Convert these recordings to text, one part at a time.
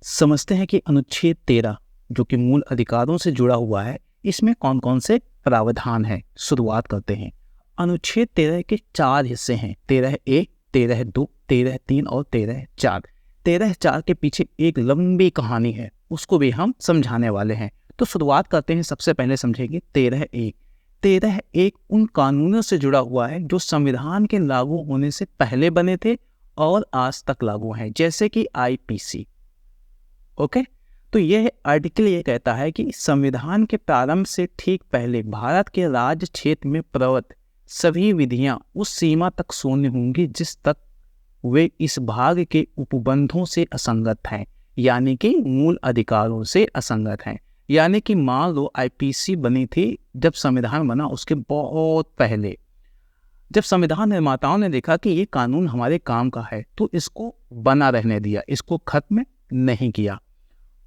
समझते हैं कि अनुच्छेद 13 जो कि मूल अधिकारों से जुड़ा हुआ है, इसमें कौन कौन से प्रावधान हैं। शुरुआत करते हैं। अनुच्छेद 13 के 4 हिस्से हैं, 13(1), 13(2), 13(3) और 13(4). 13(4) के पीछे एक लंबी कहानी है, उसको भी हम समझाने वाले हैं। तो शुरुआत करते हैं। सबसे पहले समझेंगे 13(1). 13(1) उन कानूनों से जुड़ा हुआ है जो संविधान के लागू होने से पहले बने थे और आज तक लागू हैं, जैसे कि आईपीसी। ओके, तो यह आर्टिकल ये कहता है कि संविधान के प्रारंभ से ठीक पहले भारत के राज्य क्षेत्र में प्रवृत्त सभी विधियां उस सीमा तक शून्य होंगी जिस तक वे इस भाग के उपबंधों से असंगत हैं, यानी कि मूल अधिकारों से असंगत हैं। यानी कि मान लो आईपीसी बनी थी जब संविधान बना, उसके बहुत पहले जब संविधान निर्माताओं ने देखा कि ये कानून हमारे काम का है तो इसको बना रहने दिया, इसको खत्म नहीं किया।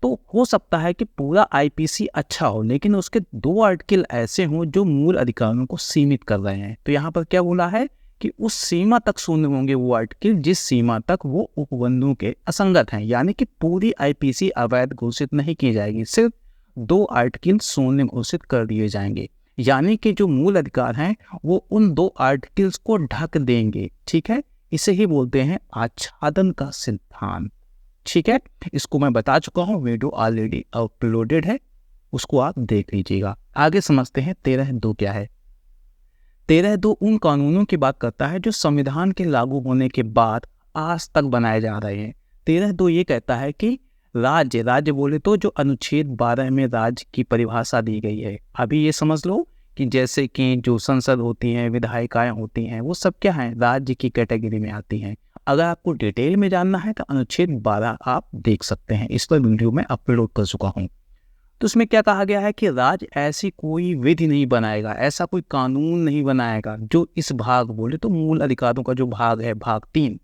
तो हो सकता है कि पूरा आईपीसी अच्छा हो, लेकिन उसके 2 आर्टिकल ऐसे हों जो मूल अधिकारों को सीमित कर रहे हैं। तो यहाँ पर क्या बोला है कि उस सीमा तक शून्य होंगे वो आर्टिकल जिस सीमा तक वो उपबंधों के असंगत हैं, यानी कि पूरी आईपीसी अवैध घोषित नहीं की जाएगी, सिर्फ 2 आर्टिकल शून्य घोषित कर दिए जाएंगे। यानी कि जो मूल अधिकार हैं वो उन 2 आर्टिकल्स को ढक देंगे। ठीक है, इसे ही बोलते हैं आच्छादन का सिद्धांत। ठीक है, इसको मैं बता चुका हूँ, वीडियो ऑलरेडी अपलोडेड है, उसको आप देख लीजिएगा। आगे समझते हैं 13(2) क्या है। 13(2) उन कानूनों की बात करता है जो संविधान के लागू होने के बाद आज तक बनाए जा रहे हैं। 13(2) ये कहता है कि राज्य बोले तो जो अनुच्छेद 12 में राज्य की परिभाषा दी गई है। अभी ये समझ लो कि जैसे कि जो संसद होती हैं, विधायिकाएं होती हैं, वो सब क्या हैं, राज्य की कैटेगरी में आती हैं। अगर आपको डिटेल में जानना है तो अनुच्छेद 12 आप देख सकते हैं, इस पर वीडियो में अपलोड कर चुका हूँ। तो उसमें क्या कहा गया है कि राज्य ऐसी कोई विधि नहीं बनाएगा, ऐसा कोई कानून नहीं बनाएगा जो इस भाग बोले तो मूल अधिकारों का जो भाग है, भाग 3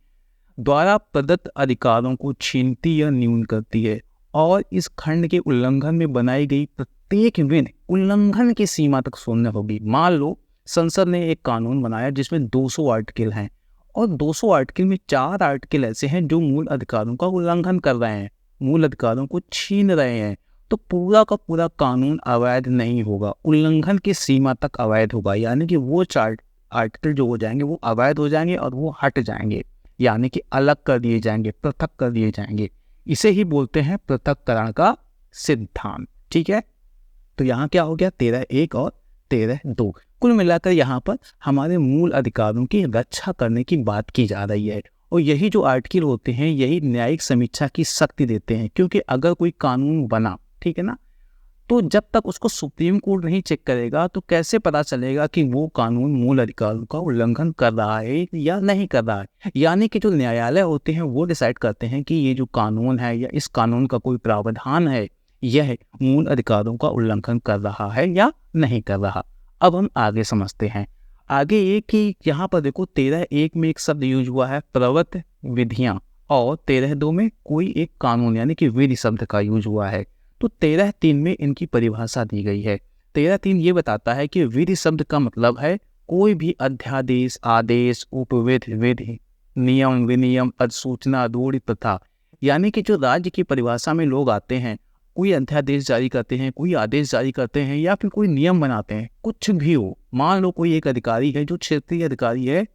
द्वारा प्रदत्त अधिकारों को छीनती या न्यून करती है, और इस खंड के उल्लंघन में बनाई गई प्रत्येक विधि उल्लंघन की सीमा तक शून्य होगी। मान लो संसद ने एक कानून बनाया जिसमें 200 आर्टिकल हैं और 200 आर्टिकल में 4 आर्टिकल ऐसे हैं जो मूल अधिकारों का उल्लंघन कर रहे हैं, मूल अधिकारों को छीन रहे हैं, तो पूरा का पूरा कानून अवैध नहीं होगा, उल्लंघन की सीमा तक अवैध होगा। यानी कि वो 4 आर्टिकल जो हो जाएंगे वो अवैध हो जाएंगे और वो हट जाएंगे, यानी कि अलग कर दिए जाएंगे, पृथक कर दिए जाएंगे। इसे ही बोलते हैं पृथक्करण का सिद्धांत। ठीक है, तो यहाँ क्या हो गया, 13(1) और 13(2). कुल मिलाकर यहाँ पर हमारे मूल अधिकारों की रक्षा करने की बात की जा रही है, और यही जो आर्टिकल होते हैं यही न्यायिक समीक्षा की शक्ति देते हैं। क्योंकि अगर कोई कानून बना, ठीक है ना, तो जब तक उसको सुप्रीम कोर्ट नहीं चेक करेगा तो कैसे पता चलेगा कि वो कानून मूल अधिकारों का उल्लंघन कर रहा है या नहीं कर रहा है। यानी कि जो न्यायालय होते हैं वो डिसाइड करते हैं कि ये जो कानून है या इस कानून का कोई प्रावधान है यह मूल अधिकारों का उल्लंघन कर रहा है या नहीं कर रहा। अब हम आगे समझते हैं। आगे ये कि यहाँ पर देखो 13(1) में एक शब्द यूज हुआ है प्रवृत्त विधियां, और 13(2) में कोई एक कानून यानी कि विधि शब्द का यूज हुआ है। तो 13(3) में इनकी परिभाषा दी गई है। 13(3) ये बताता है कि विधि शब्द का मतलब है कोई भी अध्यादेश, आदेश, उपविधि, विधि, नियम, विनियम, अधिसूचना, रूढ़ि, प्रथा। यानी कि जो राज्य की परिभाषा में लोग आते हैं, कोई अध्यादेश जारी करते हैं, कोई आदेश जारी करते हैं या फिर कोई नियम बनाते हैं, कुछ भी हो। मान लो कोई एक अधिकारी है जो क्षेत्रीय अधिकारी है,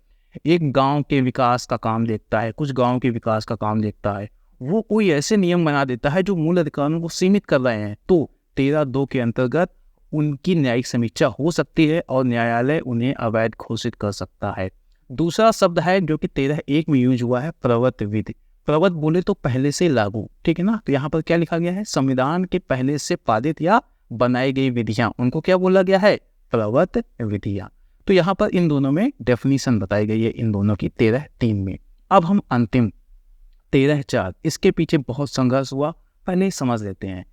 एक गांव के विकास का काम देखता है, कुछ गांव के विकास का काम देखता है, वो कोई ऐसे नियम बना देता है जो मूल अधिकारों को सीमित कर रहे हैं, तो 13(2) के अंतर्गत उनकी न्यायिक समीक्षा हो सकती है और न्यायालय उन्हें अवैध घोषित कर सकता है। दूसरा शब्द है जो कि 13(1) में यूज हुआ है प्रवृत्त विधि। प्रवृत्त बोले तो पहले से लागू, ठीक है ना। तो यहाँ पर क्या लिखा गया है, संविधान के पहले से पारित या बनाई गई विधियां, उनको क्या बोला गया है, प्रवृत्त विधियां। तो यहाँ पर इन दोनों में डेफिनेशन बताई गई है, इन दोनों की 13(3) में। अब हम अंतिम 13(4), इसके पीछे बहुत संघर्ष हुआ, पहले समझ लेते हैं।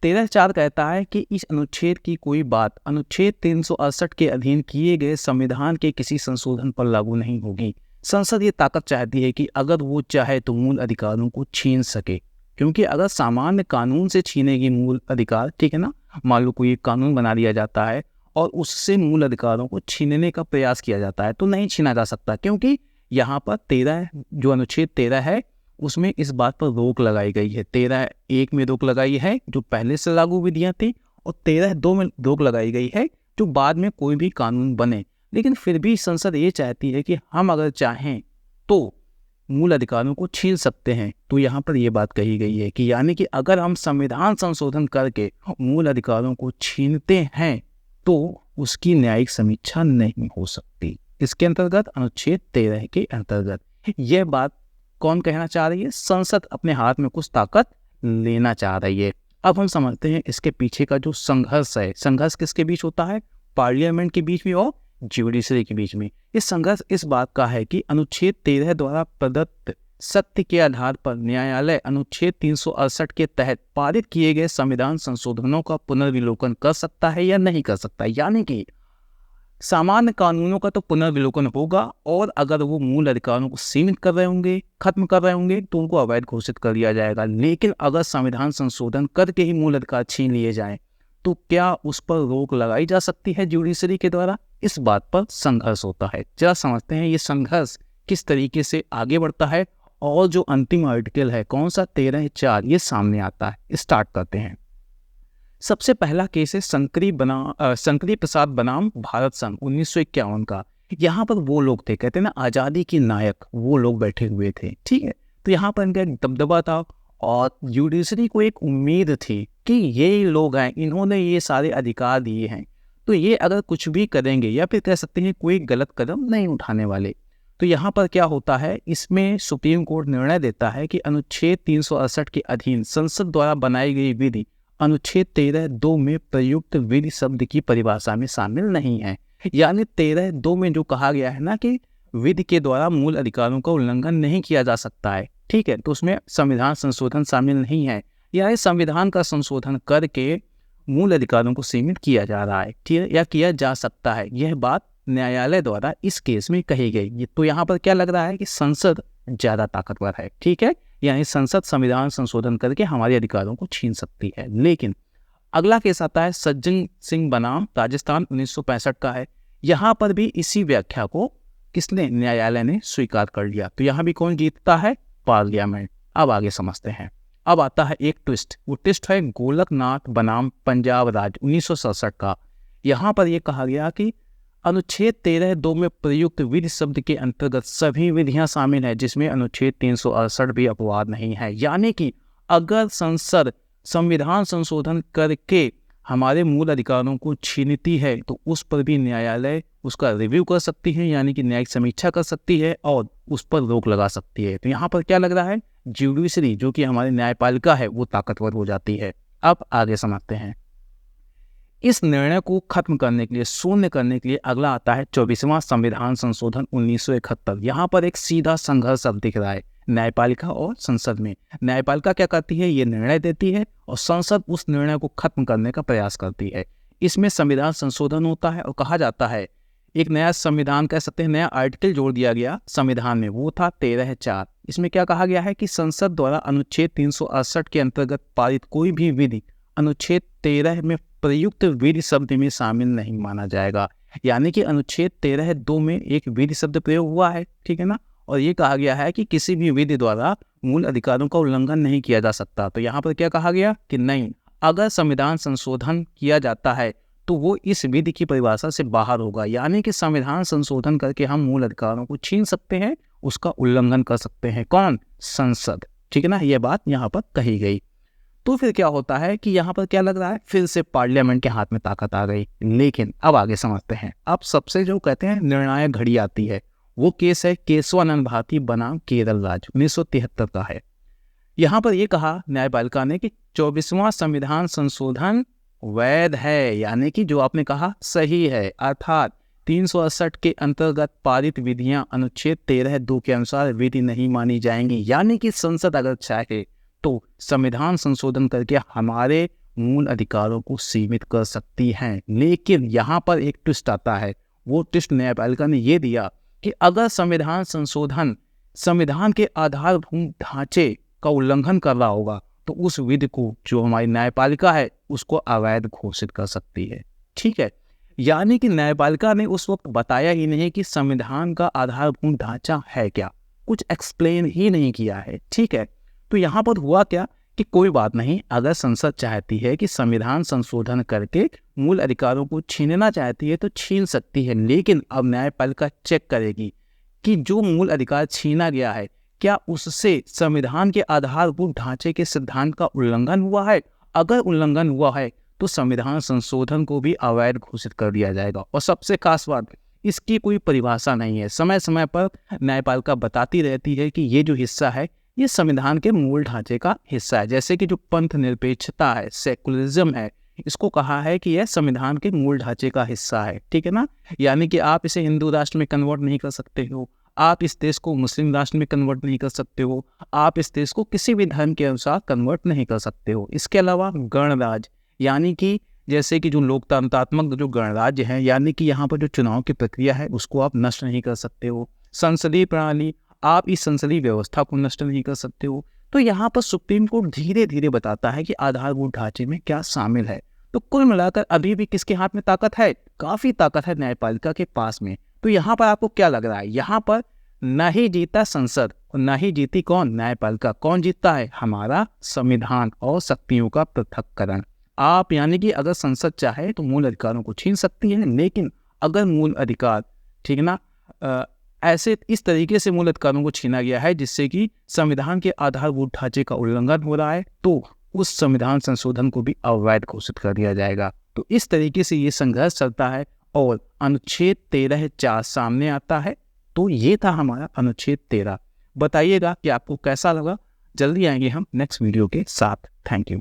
13(4) कहता है कि इस अनुच्छेद की कोई बात अनुच्छेद 368 के अधीन किए गए संविधान के किसी संशोधन पर लागू नहीं होगी। संसद ये ताकत चाहती है कि अगर वो चाहे तो मूल अधिकारों को छीन सके, क्योंकि अगर सामान्य कानून से छीनेगी मूल अधिकार, ठीक है ना, मान लो कोई एक कानून बना दिया जाता है और उससे मूल अधिकारों को छीनने का प्रयास किया जाता है तो नहीं छीना जा सकता, क्योंकि यहाँ पर 13 जो अनुच्छेद 13 है उसमें इस बात पर रोक लगाई गई है। 13(1) में रोक लगाई है जो पहले से लागू विधियां थी, और 13(2) में रोक लगाई गई है जो बाद में कोई भी कानून बने। लेकिन फिर भी संसद ये चाहती है कि हम अगर चाहें तो मूल अधिकारों को छीन सकते हैं। तो यहाँ पर यह बात कही गई है कि यानी कि अगर हम संविधान संशोधन करके मूल अधिकारों को छीनते हैं तो उसकी न्यायिक समीक्षा नहीं हो सकती। इसके अंतर्गत अनुच्छेद 13 के अंतर्गत यह बात कौन कहना चाह रही है? संसद अपने हाथ में कुछ ताकत लेना चाह रही है। अब हम समझते हैं इसके पीछे का जो संघर्ष है। संघर्ष किसके बीच होता है? पार्लियामेंट के बीच में और ज्यूडिशरी के बीच में। ये संघर्ष इस बात का है कि अनुच्छेद 13 द्वारा प्रदत्त सत्य के आधार पर न्यायालय अनुच्छेद 368 के तहत पारित किए गए संविधान संशोधनों का पुनर्विलोकन कर सकता है या नहीं कर सकता। यानी कि सामान्य कानूनों का तो पुनर्विलोकन होगा, और अगर वो मूल अधिकारों को सीमित कर रहे होंगे, खत्म कर रहे होंगे, तो उनको अवैध घोषित कर दिया जाएगा। लेकिन अगर संविधान संशोधन करके ही मूल अधिकार छीन लिए जाएं तो क्या उस पर रोक लगाई जा सकती है ज्यूडिशरी के द्वारा? इस बात पर संघर्ष होता है। जरा समझते हैं ये संघर्ष किस तरीके से आगे बढ़ता है, और जो अंतिम आर्टिकल है कौन सा? 13(4) ये सामने आता है। स्टार्ट करते हैं। सबसे पहला केस है शंकरी प्रसाद बनाम भारत संघ 1951 का। यहाँ पर वो लोग थे, कहते हैं ना आज़ादी के नायक, वो लोग बैठे हुए थे। ठीक है, तो यहाँ पर इनका एक दबदबा था और जुडिशरी को एक उम्मीद थी कि ये लोग हैं, इन्होंने ये सारे अधिकार दिए हैं, तो ये अगर कुछ भी करेंगे या फिर कह सकते हैं कोई गलत कदम नहीं उठाने वाले। तो यहाँ पर क्या होता है, इसमें सुप्रीम कोर्ट निर्णय देता है कि अनुच्छेद 368 के अधीन संसद द्वारा बनाई गई विधि अनुच्छेद 13(2) में प्रयुक्त विधि शब्द की परिभाषा में शामिल नहीं है। यानी 13(2) में जो कहा गया है ना कि विधि के द्वारा मूल अधिकारों का उल्लंघन नहीं किया जा सकता है, ठीक है, तो उसमें संविधान संशोधन शामिल नहीं है, या संविधान का संशोधन करके मूल अधिकारों को सीमित किया जा रहा है, ठीक है, या किया जा सकता है। यह बात न्यायालय द्वारा इस केस में कही गई। तो यहाँ पर क्या लग रहा है कि संसद ज्यादा ताकतवर है, ठीक है, यानी संसद संविधान संशोधन करके हमारे अधिकारों को छीन सकती है। लेकिन अगला केस आता है सज्जन सिंह बनाम राजस्थान 1965 का है। यहाँ पर भी इसी व्याख्या को किसने? न्यायालय ने स्वीकार कर लिया। तो यहाँ भी कौन जीतता है? पार्लियामेंट। अब आगे समझते हैं। अब आता है एक ट्विस्ट। वो ट्विस्ट है गोलकनाथ बनाम पंजाब राज्य 1967 का। यहाँ पर यह कहा गया कि अनुच्छेद 13(2) में प्रयुक्त विधि शब्द के अंतर्गत सभी विधियां शामिल है, जिसमें अनुच्छेद 368 भी अपवाद नहीं है। यानी कि अगर संसद संविधान संशोधन करके हमारे मूल अधिकारों को छीनती है तो उस पर भी न्यायालय उसका रिव्यू कर सकती है, यानी कि न्यायिक समीक्षा कर सकती है और उस पर रोक लगा सकती है। तो यहाँ पर क्या लग रहा है? ज्यूडिशरी जो कि हमारी न्यायपालिका है वो ताकतवर हो जाती है। अब आगे समझते हैं। इस निर्णय को खत्म करने के लिए, शून्य करने के लिए अगला आता है 24वां संविधान संशोधन 1971। यहाँ पर एक सीधा संघर्ष अब दिख रहा है न्यायपालिका और संसद में। न्यायपालिका क्या करती है? ये निर्णय देती है और संसद उस निर्णय को खत्म करने का प्रयास करती है। इसमें संविधान संशोधन होता है और कहा जाता है एक नया संविधान, कह सकते हैं नया आर्टिकल जोड़ दिया गया संविधान में, वो था 13(4). इसमें क्या कहा गया है कि संसद द्वारा अनुच्छेद 368 के अंतर्गत पारित कोई भी विधि अनुच्छेद 13 में प्रयुक्त विधि शब्द में शामिल नहीं माना जाएगा। यानी कि अनुच्छेद 13(2) में एक विधि शब्द प्रयोग हुआ है, ठीक है ना, और ये कहा गया है कि किसी भी विधि द्वारा मूल अधिकारों का उल्लंघन नहीं किया जा सकता। तो यहाँ पर क्या कहा गया कि नहीं, अगर संविधान संशोधन किया जाता है तो वो इस विधि की परिभाषा से बाहर होगा। यानी कि संविधान संशोधन करके हम मूल अधिकारों को छीन सकते हैं, उसका उल्लंघन कर सकते हैं। कौन? संसद, ठीक है ना, ये बात यहाँ पर कही गई। तो फिर क्या होता है कि यहाँ पर क्या लग रहा है? फिर से पार्लियामेंट के हाथ में ताकत आ गई। लेकिन अब आगे समझते हैं। अब सबसे जो कहते हैं निर्णायक घड़ी आती है, वो केस है केशवानंद भारती बनाम केरल राज्य 1973 का है। यहाँ पर यह कहा न्यायपालिका ने कि 24वां संविधान संशोधन वैध है, यानी कि जो आपने कहा सही है, अर्थात 368 के अंतर्गत पारित विधियां अनुच्छेद 13(2) के अनुसार विधि नहीं मानी जाएंगी। यानी कि संसद अगर चाहे तो संविधान संशोधन करके हमारे मूल अधिकारों को सीमित कर सकती हैं। लेकिन यहाँ पर एक ट्विस्ट आता है। वो ट्विस्ट न्यायपालिका ने ये दिया कि अगर संविधान संशोधन संविधान के आधारभूत ढांचे का उल्लंघन कर रहा होगा तो उस विधि को जो हमारी न्यायपालिका है उसको अवैध घोषित कर सकती है, ठीक है। यानी कि न्यायपालिका ने उस वक्त बताया ही नहीं कि संविधान का आधारभूत ढांचा है क्या, कुछ एक्सप्लेन ही नहीं किया है। ठीक है, तो यहाँ पर हुआ क्या कि कोई बात नहीं, अगर संसद चाहती है कि संविधान संशोधन करके मूल अधिकारों को छीनना चाहती है तो छीन सकती है, लेकिन अब न्यायपालिका चेक करेगी कि जो मूल अधिकार छीना गया है क्या उससे संविधान के आधारभूत ढांचे के सिद्धांत का उल्लंघन हुआ है। अगर उल्लंघन हुआ है तो संविधान संशोधन को भी अवैध घोषित कर दिया जाएगा। और सबसे खास बात, इसकी कोई परिभाषा नहीं है। समय समय पर न्यायपालिका बताती रहती है कि ये जो हिस्सा है ये संविधान के मूल ढांचे का हिस्सा है। जैसे कि जो पंथ निरपेक्षता है, सेकुलरिज्म है, इसको कहा है कि यह संविधान के मूल ढांचे का हिस्सा है। ठीक है ना, यानी कि आप इसे हिंदू राष्ट्र में कन्वर्ट नहीं कर सकते हो, आप इस देश को मुस्लिम राष्ट्र में कन्वर्ट नहीं कर सकते हो, आप इस देश को किसी भी धर्म के अनुसार कन्वर्ट नहीं कर सकते हो। इसके अलावा गणराज्य, यानी कि जैसे कि जो लोकतंत्रात्मक जो गणराज्य है, यानी कि यहाँ पर जो चुनाव की प्रक्रिया है उसको आप नष्ट नहीं कर सकते हो। संसदीय प्रणाली, आप इस संसदीय व्यवस्था को नष्ट नहीं कर सकते हो। तो यहाँ पर सुप्रीम कोर्ट धीरे धीरे बताता है कि आधारभूत ढांचे में क्या शामिल है। तो कुल मिलाकर अभी भी किसके हाथ में ताकत है? काफी ताकत है न्यायपालिका के पास में। तो यहाँ पर आपको क्या लग रहा है? यहाँ पर न ही जीता संसद और न ही जीती कौन? न्यायपालिका। कौन जीतता है? हमारा संविधान और शक्तियों का पृथक्करण। आप यानी कि अगर संसद चाहे तो मूल अधिकारों को छीन सकती है, लेकिन अगर मूल अधिकार, ठीक है ना, ऐसे इस तरीके से मूल अधिकारों को छीना गया है जिससे कि संविधान के आधारभूत ढांचे का उल्लंघन हो रहा है, तो उस संविधान संशोधन को भी अवैध घोषित कर दिया जाएगा। तो इस तरीके से ये संघर्ष चलता है और अनुच्छेद 13(4) सामने आता है। तो ये था हमारा अनुच्छेद 13। बताइएगा कि आपको कैसा लगा। जल्दी आएंगे हम नेक्स्ट वीडियो के साथ। Thank you.